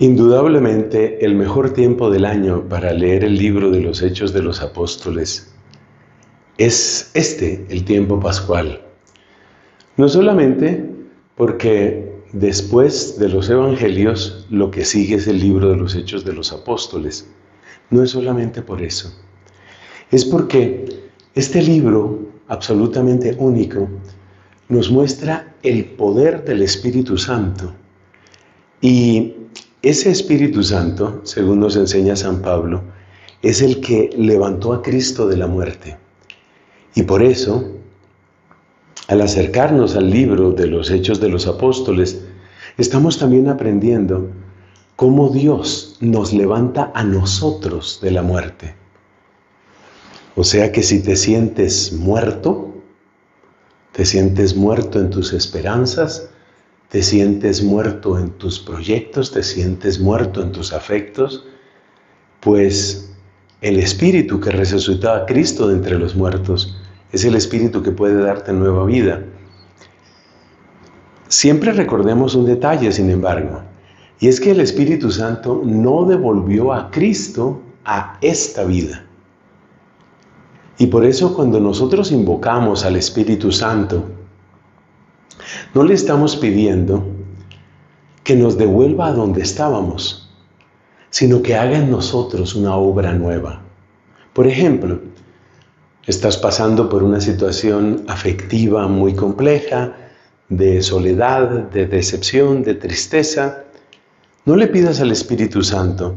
Indudablemente, el mejor tiempo del año para leer el libro de los Hechos de los Apóstoles es el tiempo pascual. No solamente porque después de los Evangelios lo que sigue es el libro de los Hechos de los Apóstoles. No es solamente por eso. Es porque este libro, absolutamente único, nos muestra el poder del Espíritu Santo. Y ese Espíritu Santo, según nos enseña San Pablo, es el que levantó a Cristo de la muerte. Y por eso, al acercarnos al libro de los Hechos de los Apóstoles, estamos también aprendiendo cómo Dios nos levanta a nosotros de la muerte. O sea que si te sientes muerto en tus esperanzas, te sientes muerto en tus proyectos, te sientes muerto en tus afectos, pues el Espíritu que resucitó a Cristo de entre los muertos es el Espíritu que puede darte nueva vida. Siempre recordemos un detalle, sin embargo, y es que el Espíritu Santo no devolvió a Cristo a esta vida. Y por eso cuando nosotros invocamos al Espíritu Santo, no le estamos pidiendo que nos devuelva a donde estábamos, sino que haga en nosotros una obra nueva. Por ejemplo, estás pasando por una situación afectiva muy compleja, de soledad, de decepción, de tristeza. No le pidas al Espíritu Santo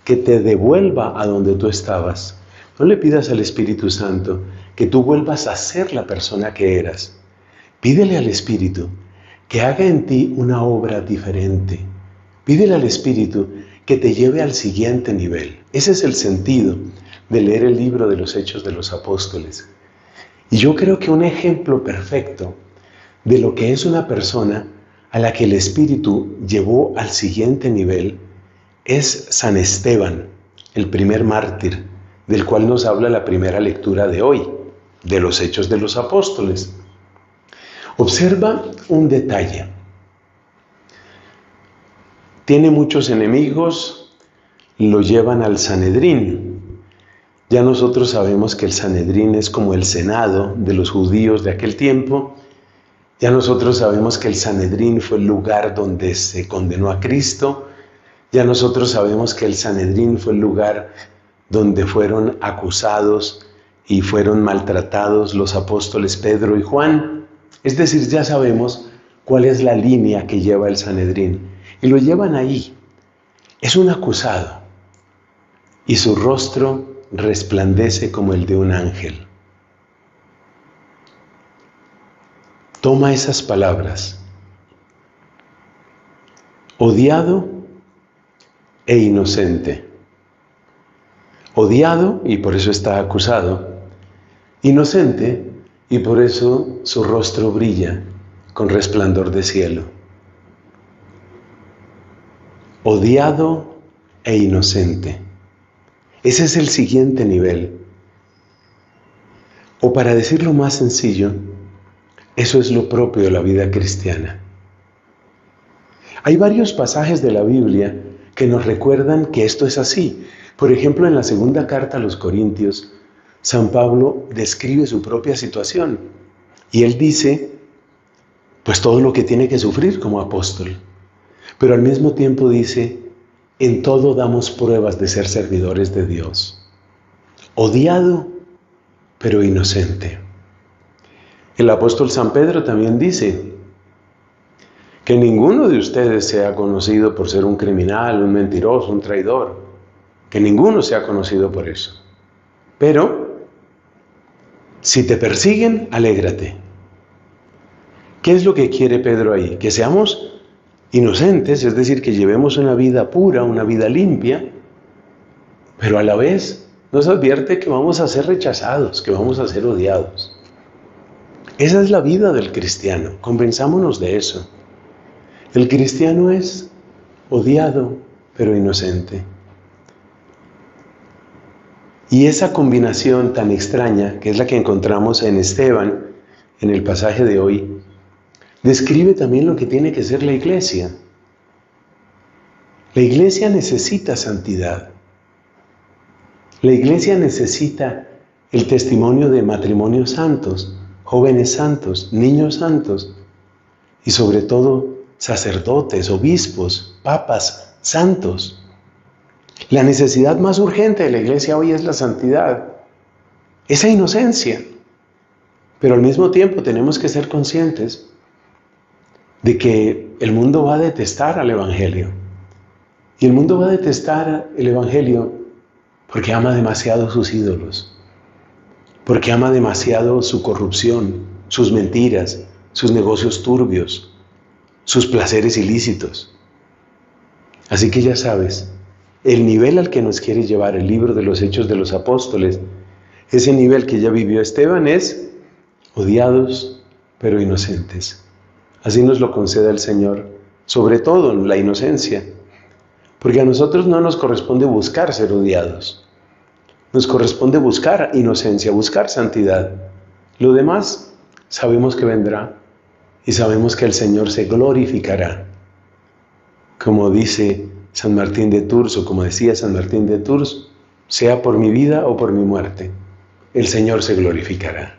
que te devuelva a donde tú estabas. No le pidas al Espíritu Santo que tú vuelvas a ser la persona que eras. Pídele al Espíritu que haga en ti una obra diferente. Pídele al Espíritu que te lleve al siguiente nivel. Ese es el sentido de leer el libro de los Hechos de los Apóstoles. Y yo creo que un ejemplo perfecto de lo que es una persona a la que el Espíritu llevó al siguiente nivel es San Esteban, el primer mártir, del cual nos habla la primera lectura de hoy, de los Hechos de los Apóstoles. Observa un detalle. Tiene muchos enemigos, lo llevan al Sanedrín. Ya nosotros sabemos que el Sanedrín es como el Senado de los judíos de aquel tiempo. Ya nosotros sabemos que el Sanedrín fue el lugar donde se condenó a Cristo. Ya nosotros sabemos que el Sanedrín fue el lugar donde fueron acusados y fueron maltratados los apóstoles Pedro y Juan. Es decir, ya sabemos cuál es la línea que lleva el Sanedrín. Y lo llevan ahí. Es un acusado. Y su rostro resplandece como el de un ángel. Toma esas palabras. Odiado e inocente. Odiado y por eso está acusado. Inocente y por eso su rostro brilla con resplandor de cielo. Odiado e inocente. Ese es el siguiente nivel. O para decirlo más sencillo, eso es lo propio de la vida cristiana. Hay varios pasajes de la Biblia que nos recuerdan que esto es así. Por ejemplo, en la segunda carta a los Corintios, San Pablo describe su propia situación y él dice, pues todo lo que tiene que sufrir como apóstol. Pero al mismo tiempo dice, en todo damos pruebas de ser servidores de Dios. Odiado, pero inocente. El apóstol San Pedro también dice que ninguno de ustedes sea conocido por ser un criminal, un mentiroso, un traidor. Que ninguno sea conocido por eso. Pero si te persiguen, alégrate. ¿Qué es lo que quiere Pedro ahí? Que seamos inocentes, es decir, que llevemos una vida pura, una vida limpia, pero a la vez nos advierte que vamos a ser rechazados, que vamos a ser odiados. Esa es la vida del cristiano, convenzámonos de eso. El cristiano es odiado, pero inocente. Y esa combinación tan extraña, que es la que encontramos en Esteban, en el pasaje de hoy, describe también lo que tiene que ser la iglesia. La iglesia necesita santidad. La iglesia necesita el testimonio de matrimonios santos, jóvenes santos, niños santos y sobre todo sacerdotes, obispos, papas santos. La necesidad más urgente de la iglesia hoy es la santidad, esa inocencia. Pero al mismo tiempo tenemos que ser conscientes de que el mundo va a detestar al Evangelio. Y el mundo va a detestar el Evangelio porque ama demasiado sus ídolos, porque ama demasiado su corrupción, sus mentiras, sus negocios turbios, sus placeres ilícitos. Así que ya sabes, el nivel al que nos quiere llevar el libro de los Hechos de los Apóstoles, ese nivel que ya vivió Esteban, es odiados pero inocentes. Así nos lo concede el Señor, sobre todo en la inocencia, porque a nosotros no nos corresponde buscar ser odiados, nos corresponde buscar inocencia, buscar santidad. Lo demás sabemos que vendrá y sabemos que el Señor se glorificará. Como dice San Martín de Tours, o como decía San Martín de Tours, sea por mi vida o por mi muerte, el Señor se glorificará.